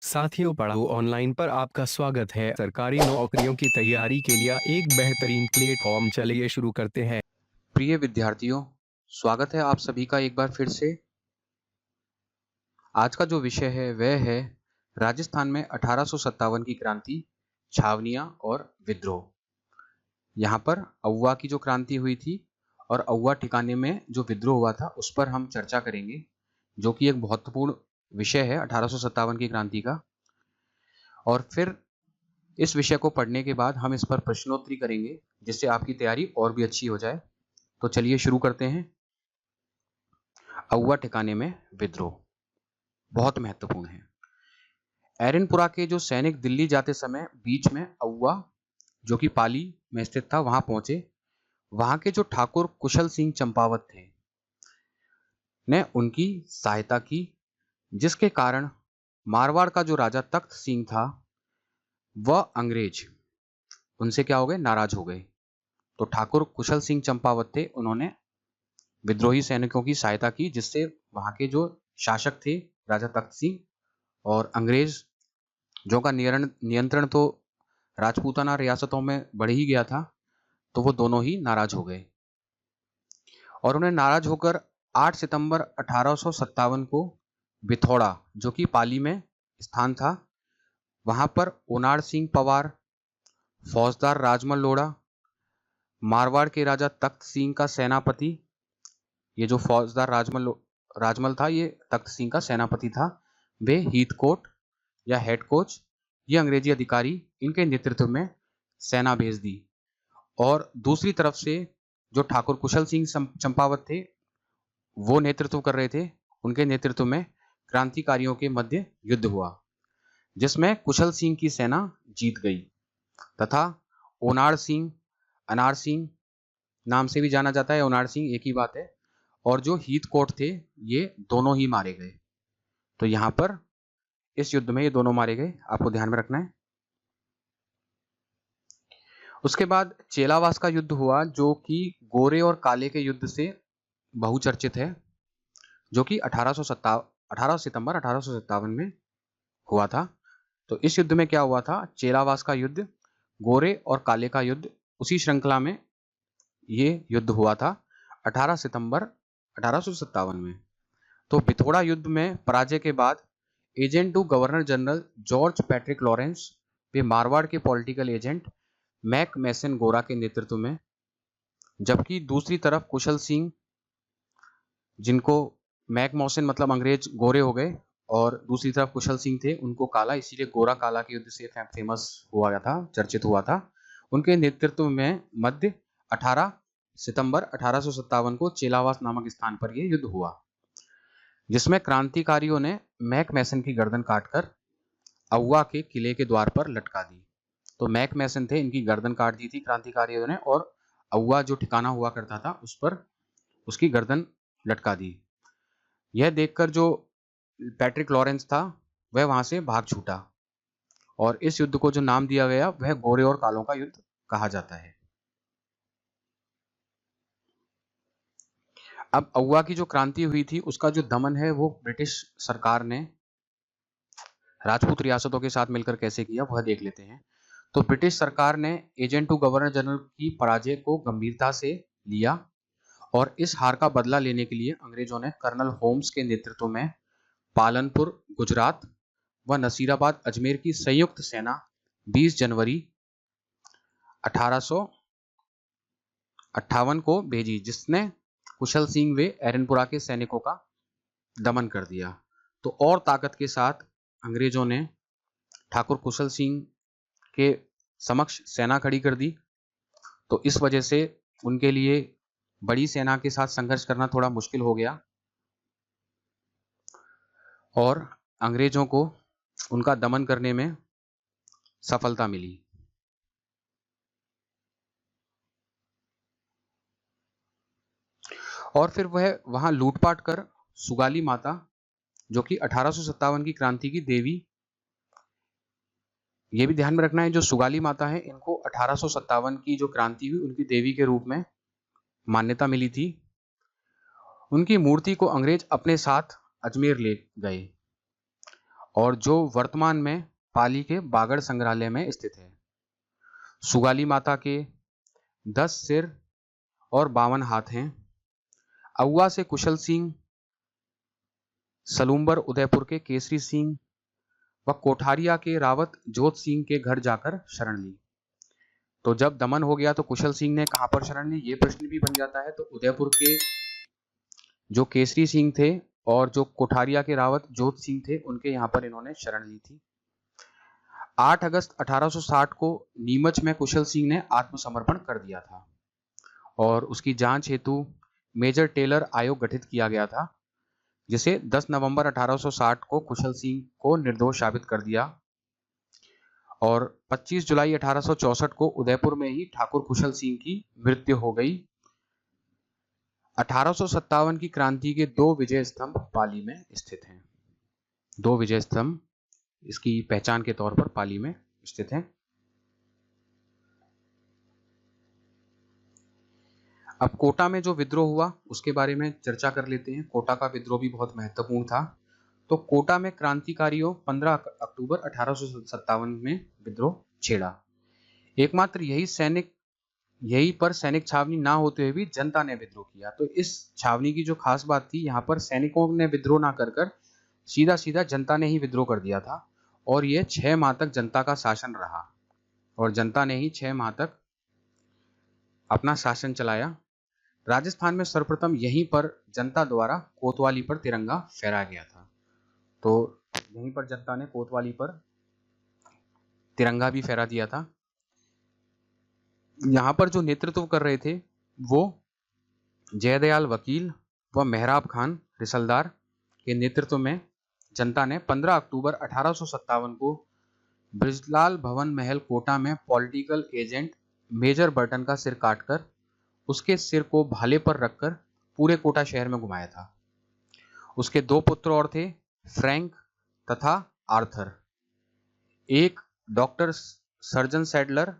साथियों, पढ़ाओ ऑनलाइन पर आपका स्वागत है। सरकारी नौकरियों की तैयारी के लिए एक बेहतरीन प्लेटफॉर्म। चलिए शुरू करते हैं। प्रिय विद्यार्थियों, स्वागत है आप सभी का एक बार फिर से। आज का जो विषय है वह है राजस्थान में 1857 की क्रांति, छावनियां और विद्रोह। यहाँ पर अउवा की जो क्रांति हुई थी और अउवा ठिकाने में जो विद्रोह हुआ था उस पर हम चर्चा करेंगे, जो कि एक महत्वपूर्ण विषय है 1857 की क्रांति का। और फिर इस विषय को पढ़ने के बाद हम इस पर प्रश्नोत्तरी करेंगे, जिससे आपकी तैयारी और भी अच्छी हो जाए। तो चलिए शुरू करते हैं। अउवा ठिकाने में विद्रोह बहुत महत्वपूर्ण है। एरनपुरा के जो सैनिक दिल्ली जाते समय बीच में अउवा, जो कि पाली में स्थित था, वहां पहुंचे। वहां के जो ठाकुर कुशल सिंह चंपावत थे ने उनकी सहायता की, जिसके कारण मारवाड़ का जो राजा तख्त सिंह था वह अंग्रेज उनसे क्या हो गए, नाराज हो गए। तो ठाकुर कुशल सिंह चंपावत थे, उन्होंने विद्रोही सैनिकों की सहायता की, जिससे वहां के जो शासक थे राजा तख्त सिंह और अंग्रेज जो का नियंत्रण तो राजपूताना रियासतों में बढ़ ही गया था, तो वो दोनों ही नाराज हो गए। और उन्हें नाराज होकर 8 सितंबर 1857 को बिथौड़ा, जो कि पाली में स्थान था, वहां पर ओनाड़ सिंह पवार, फौजदार राजमल लोढ़ा, मारवाड़ के राजा तख्त सिंह का सेनापति, ये जो फौजदार राजमल था ये तख्त सिंह का सेनापति था, वे हीथकोट या हेड कोच, ये अंग्रेजी अधिकारी, इनके नेतृत्व में सेना भेज दी। और दूसरी तरफ से जो ठाकुर कुशल सिंह चंपावत थे वो नेतृत्व कर रहे थे, उनके नेतृत्व में क्रांतिकारियों के मध्य युद्ध हुआ, जिसमें कुशल सिंह की सेना जीत गई तथा ओनाड़ सिंह, अनार सिंह नाम से भी जाना जाता है, ओनाड़ सिंह एक ही बात है, और जो हीथकोट थे ये दोनों ही मारे गए। तो यहां पर इस युद्ध में ये दोनों मारे गए, आपको ध्यान में रखना है। उसके बाद चेलावास का युद्ध हुआ, जो कि गोरे और काले के युद्ध से बहुचर्चित है, जो कि 18 सितंबर 1857 में हुआ था। तो इस युद्ध में क्या हुआ था, चेलावास का युद्ध, गोरे और काले का युद्ध, उसी श्रृंखला में ये युद्ध हुआ था 18 सितंबर 1857 में। तो बिथोड़ा युद्ध में पराजय के बाद agent to governor general George Patrick Lawrence, वे मारवाड़ के पॉलिटिकल एजेंट मैक मैसन गोरा के नेतृत्व में, जबकि दूसरी तरफ कुशल सिंह, जिनको मैक मौसन मतलब अंग्रेज गोरे हो गए और दूसरी तरफ कुशल सिंह थे, उनको काला, इसीलिए गोरा काला के युद्ध से फेमस हुआ था, चर्चित हुआ था। उनके नेतृत्व में मध्य 18 सितंबर 1857 को चेलावास नामक स्थान पर यह युद्ध हुआ, जिसमें क्रांतिकारियों ने मैक मैसन की गर्दन काटकर अउवा के किले के द्वार पर लटका दी। तो मैक मैसन थे, इनकी गर्दन काट दी थी क्रांतिकारियों ने, और अउवा जो ठिकाना हुआ करता था उस पर उसकी गर्दन लटका दी। यह देखकर जो पैट्रिक लॉरेंस था वह वहां से भाग छूटा, और इस युद्ध को जो नाम दिया गया वह गोरे और कालों का युद्ध कहा जाता है। अब अउवा की जो क्रांति हुई थी उसका जो दमन है वो ब्रिटिश सरकार ने राजपूत रियासतों के साथ मिलकर कैसे किया वह देख लेते हैं। तो ब्रिटिश सरकार ने एजेंट टू गवर्नर जनरल की पराजय को गंभीरता से लिया, और इस हार का बदला लेने के लिए अंग्रेजों ने कर्नल होम्स के नेतृत्व में पालनपुर गुजरात व नसीराबाद अजमेर की संयुक्त सेना 20 जनवरी 1858 को भेजी, जिसने कुशल सिंह व एरनपुरा के सैनिकों का दमन कर दिया। तो और ताकत के साथ अंग्रेजों ने ठाकुर कुशल सिंह के समक्ष सेना खड़ी कर दी। तो इस वजह से उनके लिए बड़ी सेना के साथ संघर्ष करना थोड़ा मुश्किल हो गया, और अंग्रेजों को उनका दमन करने में सफलता मिली। और फिर वह वहां लूटपाट कर सुगाली माता, जो कि 1857 की क्रांति की देवी, ये भी ध्यान में रखना है, जो सुगाली माता है इनको 1857 की जो क्रांति हुई उनकी देवी के रूप में मान्यता मिली थी। उनकी मूर्ति को अंग्रेज अपने साथ अजमेर ले गए, और जो वर्तमान में पाली के बागड़ संग्रहालय में स्थित है। सुगाली माता के 10 सिर और 52 हाथ हैं। अउवा से कुशल सिंह, सलूम्बर उदयपुर के केसरी सिंह व कोठारिया के रावत जोत सिंह के घर जाकर शरण ली। तो जब दमन हो गया तो कुशल सिंह ने कहां पर शरण ली, ये प्रश्न भी बन जाता है। तो उदयपुर के जो केसरी सिंह थे और जो कोठारिया के रावत जोत सिंह थे, उनके यहाँ पर इन्होंने शरण ली थी। 8 अगस्त 1860 को नीमच में कुशल सिंह ने आत्मसमर्पण कर दिया था और उसकी जांच हेतु मेजर टेलर आयोग गठित किया गया था, जिसे 10 नवंबर 1860 को कुशल सिंह को निर्दोष साबित कर दिया और 25 जुलाई 1864 को उदयपुर में ही ठाकुर कुशल सिंह की मृत्यु हो गई। 1857 की क्रांति के 2 विजय स्तंभ पाली में स्थित हैं। 2 विजय स्तंभ इसकी पहचान के तौर पर पाली में स्थित हैं। अब कोटा में जो विद्रोह हुआ उसके बारे में चर्चा कर लेते हैं। कोटा का विद्रोह भी बहुत महत्वपूर्ण था। तो कोटा में क्रांतिकारियों 15 अक्टूबर 1857 में विद्रोह छेड़ा। एकमात्र यही पर सैनिक छावनी ना होते हुए भी जनता ने विद्रोह किया। तो इस छावनी की जो खास बात थी, यहाँ पर सैनिकों ने विद्रोह ना कर सीधा सीधा जनता ने ही विद्रोह कर दिया था और ये 6 माह तक जनता का शासन रहा और जनता ने ही 6 माह तक अपना शासन चलाया। राजस्थान में सर्वप्रथम यहीं पर जनता द्वारा कोतवाली पर तिरंगा फहराया गया था। तो यहीं पर जनता ने कोतवाली पर तिरंगा भी फहरा दिया था। यहाँ पर जो नेतृत्व कर रहे थे वो जयदयाल वकील व मेहराब खान रिसलदार के नेतृत्व में जनता ने 15 अक्टूबर 1857 को ब्रिजलाल भवन महल कोटा में पॉलिटिकल एजेंट मेजर बर्टन का सिर काटकर उसके सिर को भाले पर रखकर पूरे कोटा शहर में घुमाया था। उसके 2 पुत्र और थे, फ्रैंक तथा आर्थर। एक डॉक्टर सर्जन सैडलर,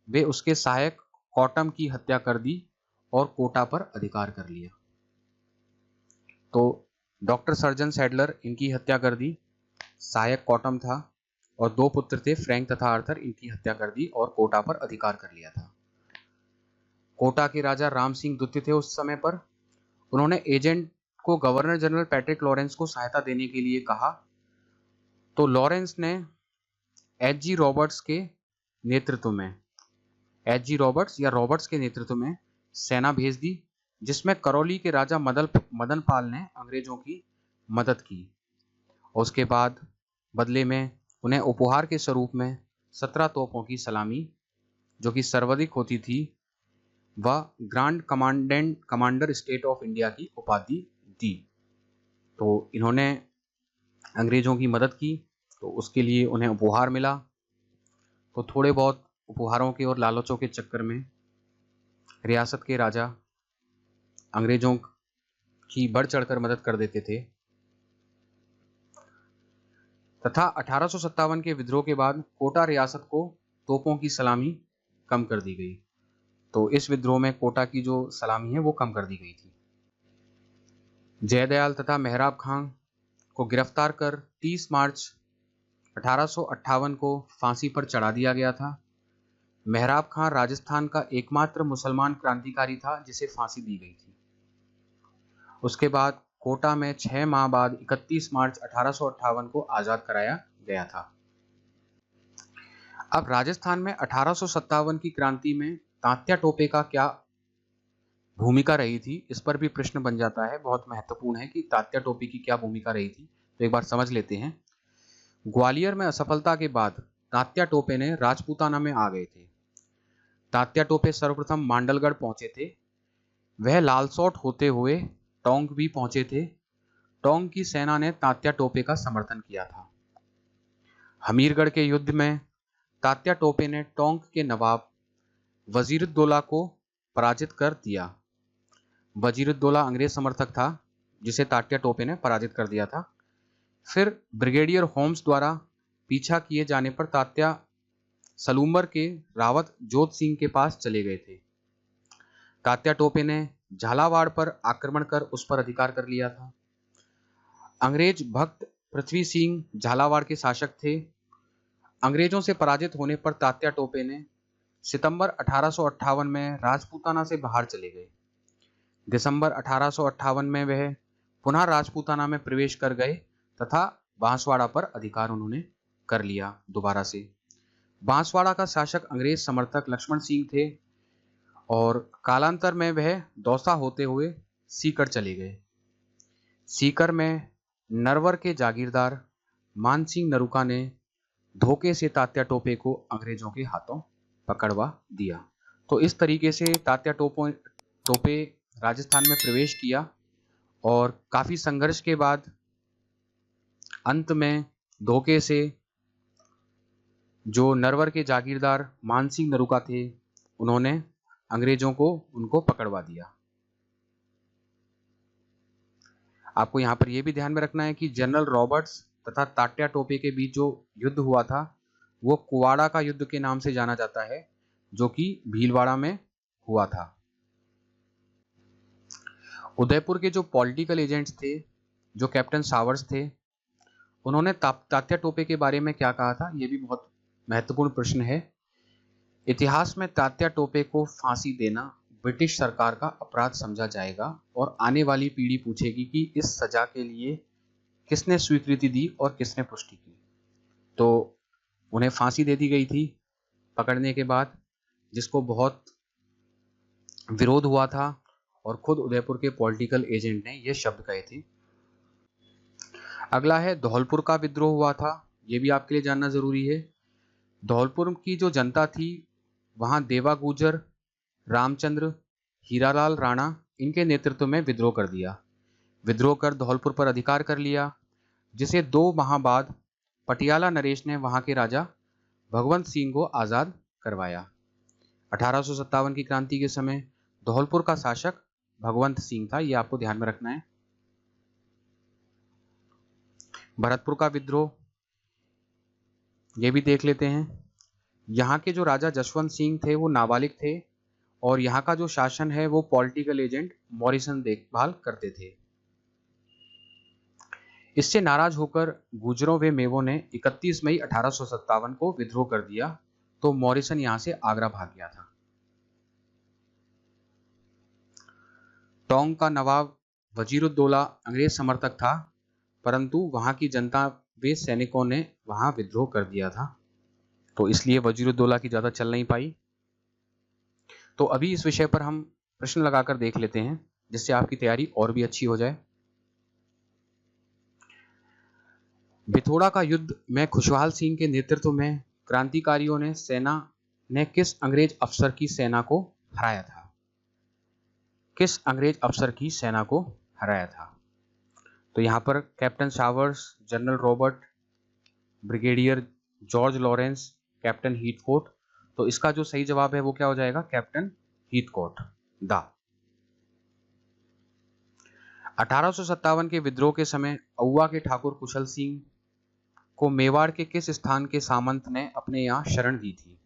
वे उसके सहायक कॉटम की हत्या कर दी और कोटा पर अधिकार कर लिया। तो डॉक्टर सर्जन सैडलर इनकी हत्या कर दी, सहायक कॉटम था और 2 पुत्र थे, फ्रैंक तथा आर्थर, इनकी हत्या कर दी और कोटा पर अधिकार कर लिया था। कोटा के राजा राम सिंह द्वितीय थे उस समय पर। उन्होंने एजेंट को गवर्नर जनरल पैट्रिक लॉरेंस को सहायता देने के लिए कहा। तो लॉरेंस ने एच.जी. रॉबर्ट्स के नेतृत्व में सेना भेज दी, जिसमें करौली के राजा मदन पाल ने अंग्रेजों की मदद की। और उसके बाद बदले में उन्हें उपहार के स्वरूप में 17 तोपों की सलामी, जो कि सर्वाधिक होती थी, व grand commander state of India की उपाधि दी। तो इन्होंने अंग्रेजों की मदद की, तो उसके लिए उन्हें उपहार मिला। तो थोड़े बहुत उपहारों के और लालचों के चक्कर में रियासत के राजा अंग्रेजों की बढ़ चढ़कर मदद कर देते थे। तथा 1857 के विद्रोह के बाद कोटा रियासत को तोपों की सलामी कम कर दी गई। तो इस विद्रोह में कोटा की जो सलामी है वो कम कर दी गई थी। जयदयाल तथा मेहराब खान को गिरफ्तार कर 30 मार्च 1858 को फांसी पर चढ़ा दिया गया था। मेहराब खान राजस्थान का एकमात्र मुसलमान क्रांतिकारी था जिसे फांसी दी गई थी। उसके बाद कोटा में 6 माह बाद 31 मार्च 1858 को आजाद कराया गया था। अब राजस्थान में 1857 की क्रांति में तात्या टोपे का क्या भूमिका रही थी, इस पर भी प्रश्न बन जाता है। बहुत महत्वपूर्ण है कि तात्या टोपे की क्या भूमिका रही थी, तो एक बार समझ लेते हैं। ग्वालियर में असफलता के बाद तात्या टोपे ने राजपूताना में आ गए थे। तात्या टोपे सर्वप्रथम मांडलगढ़ पहुंचे थे। वह लालसोट होते हुए टोंक भी पहुंचे थे। टोंक की सेना ने तात्या टोपे का समर्थन किया था। हमीरगढ़ के युद्ध में तात्या टोपे ने टोंक के नवाब वजीरुद्दौला को पराजित कर दिया। वजीरुद्दौला अंग्रेज समर्थक था जिसे तात्या टोपे ने पराजित कर दिया था। फिर ब्रिगेडियर होम्स द्वारा पीछा किए जाने पर तात्या सलूम्बर के रावत जोत सिंह के पास चले गए थे। तात्या टोपे ने झालावाड़ पर आक्रमण कर उस पर अधिकार कर लिया था। अंग्रेज भक्त पृथ्वी सिंह झालावाड़ के शासक थे। अंग्रेजों से पराजित होने पर तात्या टोपे ने सितंबर 1858 में राजपूताना से बाहर चले गए। दिसंबर 1858 में वह पुनः राजपूताना में प्रवेश कर गए तथा बांसवाड़ा पर अधिकार उन्होंने कर लिया दोबारा से। बांसवाड़ा का शासक अंग्रेज समर्थक लक्ष्मण सिंह थे और कालांतर में वह दौसा होते हुए सीकर चले गए। सीकर में नरवर के जागीरदार मानसिंह नरूका ने धोखे से तात्या टोपे को अंग्रेजों के हाथों पकड़वा दिया। तो इस तरीके से तात्या टोपे राजस्थान में प्रवेश किया और काफी संघर्ष के बाद अंत में धोखे से जो नरवर के जागीरदार मानसिंह नरूका थे उन्होंने अंग्रेजों को उनको पकड़वा दिया। आपको यहाँ पर यह भी ध्यान में रखना है कि जनरल रॉबर्ट्स तथा तात्या टोपे के बीच जो युद्ध हुआ था वो कुवाड़ा का युद्ध के नाम से जाना जाता है, जो कि भीलवाड़ा में हुआ था। उदयपुर के जो पॉलिटिकल एजेंट्स थे, जो कैप्टन सावर्स थे, उन्होंने तात्या टोपे के बारे में क्या कहा था, यह भी बहुत महत्वपूर्ण प्रश्न है। इतिहास में तात्या टोपे को फांसी देना ब्रिटिश सरकार का अपराध समझा जाएगा और आने वाली पीढ़ी पूछेगी कि इस सजा के लिए किसने स्वीकृति दी और किसने पुष्टि की। तो उन्हें फांसी दे दी गई थी पकड़ने के बाद, जिसको बहुत विरोध हुआ था और खुद उदयपुर के पॉलिटिकल एजेंट ने यह शब्द कहे थे। अगला है धौलपुर का विद्रोह हुआ था, यह भी आपके लिए जानना जरूरी है। धौलपुर की जो जनता थी वहां देवा गुजर, रामचंद्र, हीरालाल राणा इनके नेतृत्व में विद्रोह कर दिया। विद्रोह कर धौलपुर पर अधिकार कर लिया, जिसे 2 माह बाद पटियाला नरेश ने वहां के राजा भगवंत सिंह को आजाद करवाया। 1857 की क्रांति के समय धौलपुर का शासक भगवंत सिंह था, यह आपको ध्यान में रखना है। भरतपुर का विद्रोह यह भी देख लेते हैं। यहाँ के जो राजा जसवंत सिंह थे वो नाबालिग थे और यहाँ का जो शासन है वो पॉलिटिकल एजेंट मॉरिसन देखभाल करते थे। इससे नाराज होकर गुजरों व मेवों ने 31 मई 1857 को विद्रोह कर दिया, तो मॉरिसन यहां से आगरा भाग गया था। टोंक का नवाब वजीरुद्दौला अंग्रेज समर्थक था, परंतु वहां की जनता वे सैनिकों ने वहां विद्रोह कर दिया था, तो इसलिए वजीरुद्दौला की ज्यादा चल नहीं पाई। तो अभी इस विषय पर हम प्रश्न लगाकर देख लेते हैं, जिससे आपकी तैयारी और भी अच्छी हो जाए। बिथोड़ा का युद्ध में खुशहाल सिंह के नेतृत्व में क्रांतिकारियों ने सेना ने किस अंग्रेज अफसर की सेना को हराया था? किस अंग्रेज अफसर की सेना को हराया था? तो यहां पर captain Showers, general Robert, brigadier George Lawrence, captain Heathcote. तो इसका जो सही जवाब है वो क्या हो जाएगा? कैप्टन हीथकोट दा। 1857 के विद्रोह के समय औवा के ठाकुर कुशल सिंह को मेवाड़ के किस स्थान के सामंत ने अपने यहाँ शरण दी थी?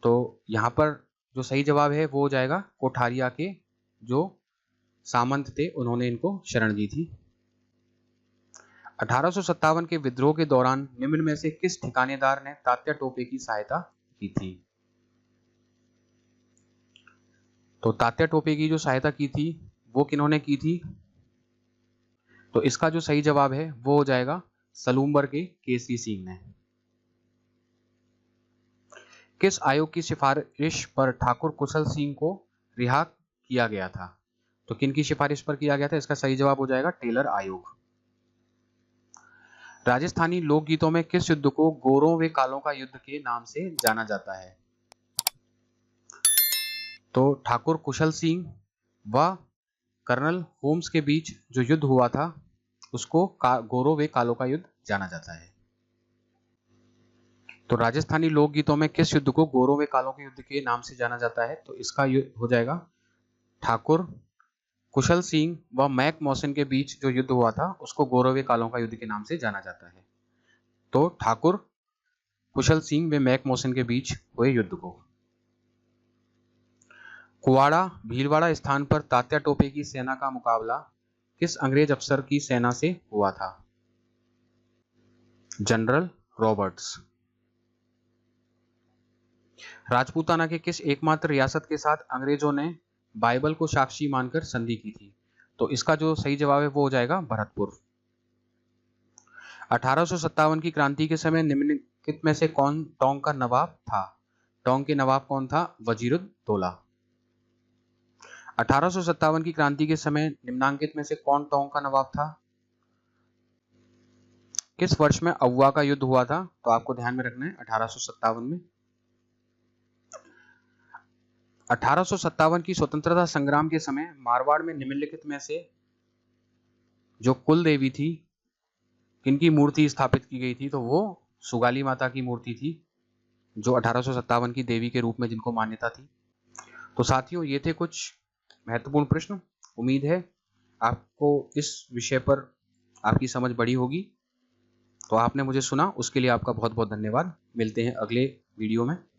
तो यहाँ पर जो सही जवाब है वो हो जाएगा कोठारिया के जो सामंत थे उन्होंने इनको शरण दी थी। 1857 के विद्रोह के दौरान निम्न में से किस ठिकानेदार ने तात्या टोपे की सहायता की थी? तो तात्या टोपे की जो सहायता की थी वो किन्होंने की थी? तो इसका जो सही जवाब है वो हो जाएगा सलूम्बर के केसरी सिंह ने। किस आयोग की सिफारिश पर ठाकुर कुशल सिंह को रिहा किया गया था? तो किन की सिफारिश पर किया गया था? इसका सही जवाब हो जाएगा टेलर आयोग। राजस्थानी लोकगीतों में किस युद्ध को गोरों व कालों का युद्ध के नाम से जाना जाता है? तो ठाकुर कुशल सिंह व कर्नल होम्स के बीच जो युद्ध हुआ था उसको गोरों व कालों का युद्ध जाना जाता है। तो राजस्थानी लोकगीतों में किस युद्ध को गोरों व कालों के युद्ध के नाम से जाना जाता है? तो इसका हो जाएगा ठाकुर कुशल सिंह व मैक मॉसन के बीच जो युद्ध हुआ था उसको गोरों व कालों का युद्ध के नाम से जाना जाता है। तो ठाकुर कुशल सिंह व मैक मॉसन के बीच हुए युद्ध को। कुवाड़ा भीलवाड़ा स्थान पर तात्या टोपे की सेना का मुकाबला किस अंग्रेज अफसर की सेना से हुआ था? General Roberts. राजपूताना के किस एकमात्र रियासत के साथ अंग्रेजों ने बाइबल को साक्षी मानकर संधि की थी? तो इसका जो सही जवाब है वो हो जाएगा भरतपुर। 1857 की क्रांति के समय निम्नलिखित में से कौन टोंक का नवाब था? टोंक के नवाब कौन था? वजीरुद्दौला। 1857 की क्रांति के समय निम्नांकित में से कौन टोंक का नवाब था? किस वर्ष में अउवा का युद्ध हुआ था? तो आपको ध्यान में रखना है 1857 में। 1857 की स्वतंत्रता संग्राम के समय मारवाड़ में निम्नलिखित में से जो कुल देवी थी, किनकी मूर्ति स्थापित की गई थी? तो वो सुगाली माता की मूर्ति थी, जो 1857 की देवी के रूप में जिनको मान्यता थी। तो साथियों, ये थे कुछ महत्वपूर्ण प्रश्न। उम्मीद है आपको इस विषय पर आपकी समझ बढ़ी होगी। तो आपने मुझे सुना, उसके लिए आपका बहुत बहुत धन्यवाद। मिलते हैं अगले वीडियो में।